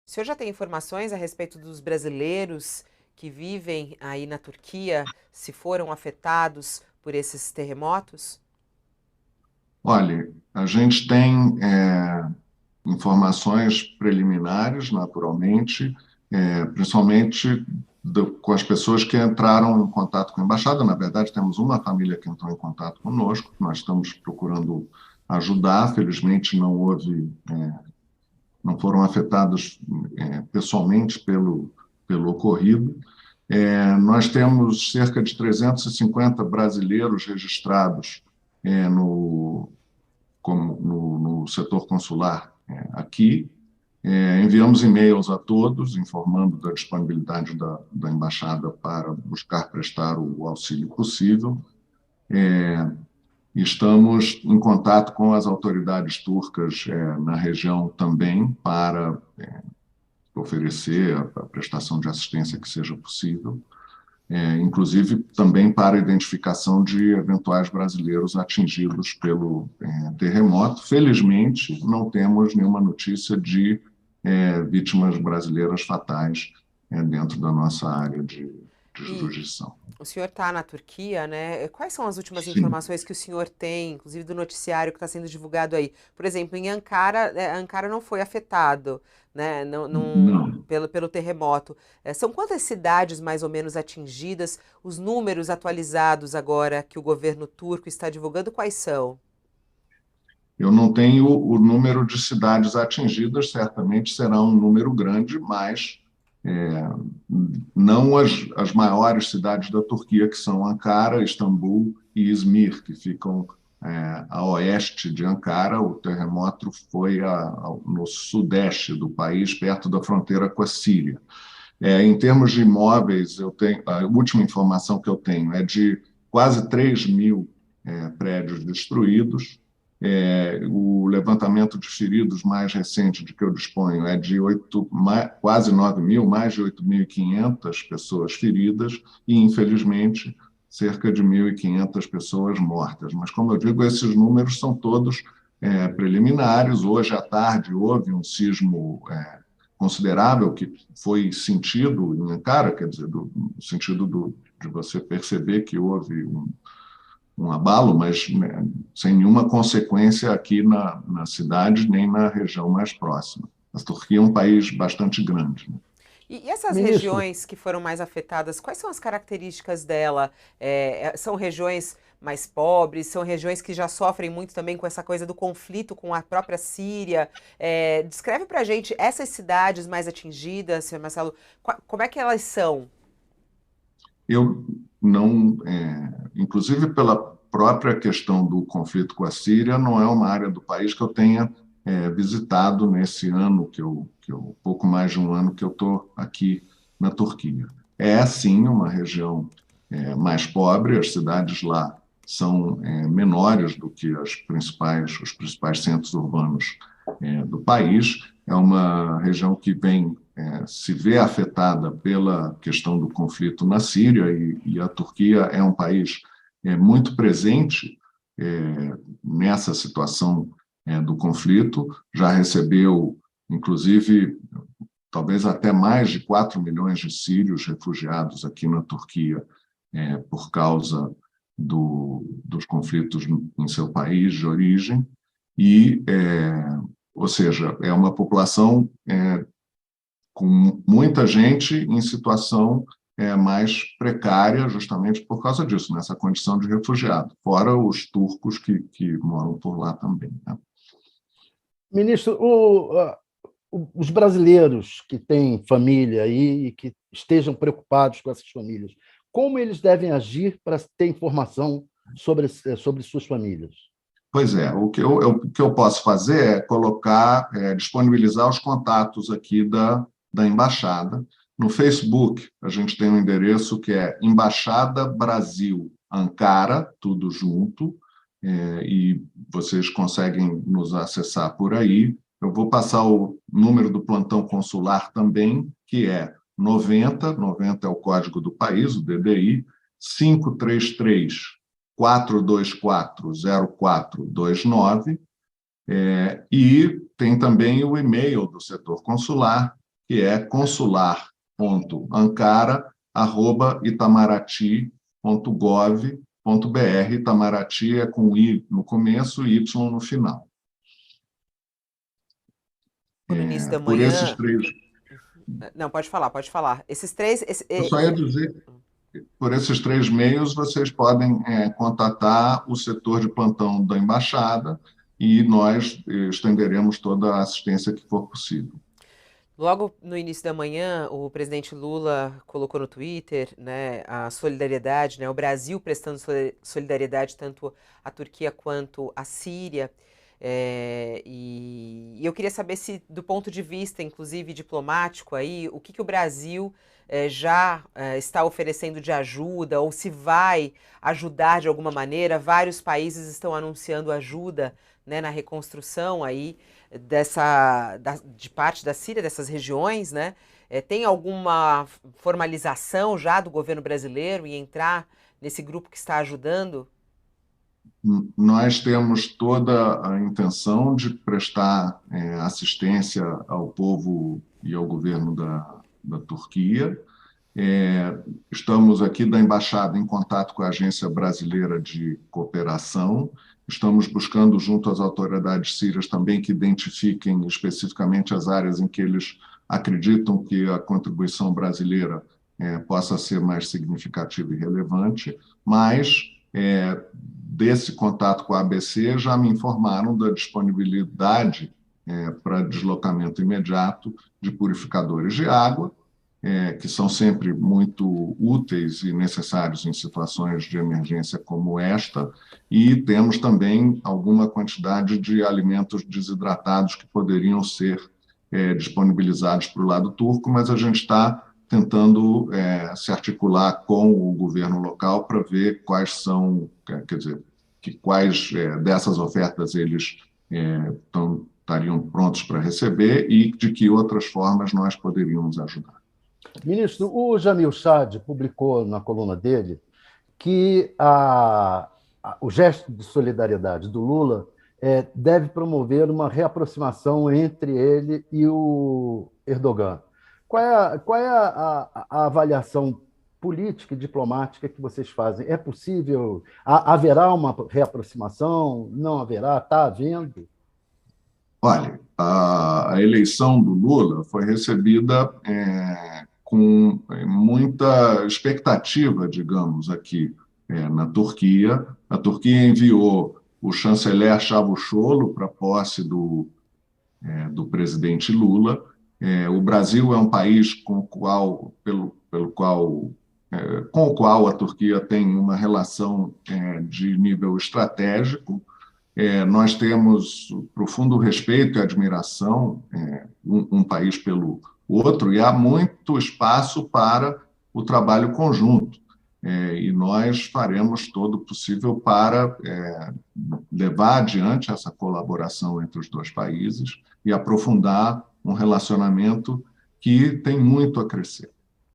O senhor já tem informações a respeito dos brasileiros que vivem aí na Turquia, se foram afetados por esses terremotos? Olha, a gente tem informações preliminares, naturalmente, principalmente com as pessoas que entraram em contato com a embaixada. Na verdade, temos uma família que entrou em contato conosco, nós estamos procurando ajudar. Felizmente, não foram afetados pessoalmente pelo ocorrido. Nós temos cerca de 350 brasileiros registrados no, no setor consular aqui. Enviamos e-mails a todos informando da disponibilidade da embaixada para buscar prestar o auxílio possível. Estamos em contato com as autoridades turcas na região também para oferecer a prestação de assistência que seja possível, inclusive também para a identificação de eventuais brasileiros atingidos pelo terremoto. Felizmente, não temos nenhuma notícia de vítimas brasileiras fatais dentro da nossa área de E jurisdição. o senhor está na Turquia, né? Quais são as últimas Sim, informações que o senhor tem, inclusive do noticiário que está sendo divulgado aí? Por exemplo, em Ankara, Ankara não foi afetado, né? não. Pelo terremoto. São quantas cidades mais ou menos atingidas? Os números atualizados agora que o governo turco está divulgando, quais são? Eu não tenho o número de cidades atingidas, certamente será um número grande, mas é, não as maiores cidades da Turquia, que são Ankara, Istambul e Izmir, que ficam a oeste de Ankara. O terremoto foi no sudeste do país, perto da fronteira com a Síria. Em termos de imóveis, a última informação que eu tenho é de quase 3.000 prédios destruídos. O levantamento de feridos mais recente de que eu disponho é de quase 9.000, mais de 8.500 pessoas feridas e, infelizmente, cerca de 1.500 pessoas mortas. Mas, como eu digo, esses números são todos preliminares. Hoje à tarde houve um sismo considerável que foi sentido em Ankara, quer dizer, no sentido de você perceber que houve um abalo, mas né, sem nenhuma consequência aqui na cidade nem na região mais próxima. A Turquia é um país bastante grande. Né? E essas Ministro, regiões que foram mais afetadas, quais são as características dela? São regiões mais pobres, são regiões que já sofrem muito também com essa coisa do conflito com a própria Síria. Descreve pra gente essas cidades mais atingidas, senhor Marcelo, como é que elas são? Eu não, inclusive pela própria questão do conflito com a Síria, não é uma área do país que eu tenha visitado nesse ano, pouco mais de um ano que eu estou aqui na Turquia. É, sim, uma região mais pobre, as cidades lá são menores do que os principais centros urbanos do país. É uma região que se vê afetada pela questão do conflito na Síria, e a Turquia é um país muito presente nessa situação do conflito. Já recebeu, inclusive, talvez até mais de 4 milhões de sírios refugiados aqui na Turquia por causa dos conflitos em seu país de origem. Ou seja, é uma população com muita gente em situação mais precária, justamente por causa disso, nessa condição de refugiado, fora os turcos que moram por lá também. Né? ministro, os brasileiros que têm família aí e que estejam preocupados com essas famílias, como eles devem agir para ter informação sobre suas famílias? Pois é, o que eu posso fazer é disponibilizar os contatos aqui da embaixada. No Facebook, a gente tem um endereço que é Embaixada Brasil Ankara, tudo junto, e vocês conseguem nos acessar por aí. Eu vou passar o número do plantão consular também, que é 90 é o código do país, o DDI, 533 424-0429, e tem também o e-mail do setor consular, que é consular.ankara@itamaraty.gov.br. Itamaraty é com I no começo e Y no final. No início da Por esses manhã. três. Não, pode falar, pode falar. Esses três. Eu só ia dizer, por esses três meios, vocês podem contatar o setor de plantão da embaixada e nós estenderemos toda a assistência que for possível. Logo no início da manhã, o presidente Lula colocou no Twitter, né, a solidariedade, né, o Brasil prestando solidariedade tanto à Turquia quanto à Síria. E eu queria saber se, do ponto de vista, inclusive, diplomático, aí, o que o Brasil já está oferecendo de ajuda, ou se vai ajudar de alguma maneira. Vários países estão anunciando ajuda, né, na reconstrução aí de parte da Síria, dessas regiões, né? Tem alguma formalização já do governo brasileiro em entrar nesse grupo que está ajudando? Nós temos toda a intenção de prestar assistência ao povo e ao governo da Turquia. Estamos aqui da Embaixada em contato com a Agência Brasileira de Cooperação. Estamos buscando, junto às autoridades sírias, também que identifiquem especificamente as áreas em que eles acreditam que a contribuição brasileira possa ser mais significativa e relevante, mas desse contato com a ABC já me informaram da disponibilidade para deslocamento imediato de purificadores de água, que são sempre muito úteis e necessários em situações de emergência como esta, e temos também alguma quantidade de alimentos desidratados que poderiam ser disponibilizados para o lado turco, mas a gente está tentando se articular com o governo local para ver quais são, quer dizer, quais dessas ofertas eles estariam prontos para receber e de que outras formas nós poderíamos ajudar. Ministro, o Jamil Chad publicou na coluna dele que o gesto de solidariedade do Lula deve promover uma reaproximação entre ele e o Erdogan. Qual é a avaliação política e diplomática que vocês fazem? É possível? Haverá uma reaproximação? Não haverá? Está havendo? Olha, a eleição do Lula foi recebida com muita expectativa, digamos, aqui na Turquia. A Turquia enviou o chanceler Çavuşoğlu para a posse do presidente Lula. O Brasil é um país com o qual a Turquia tem uma relação de nível estratégico. Nós temos profundo respeito e admiração um país pelo outro, e há muito espaço para o trabalho conjunto. E nós faremos todo o possível para levar adiante essa colaboração entre os dois países e aprofundar um relacionamento que tem muito a crescer.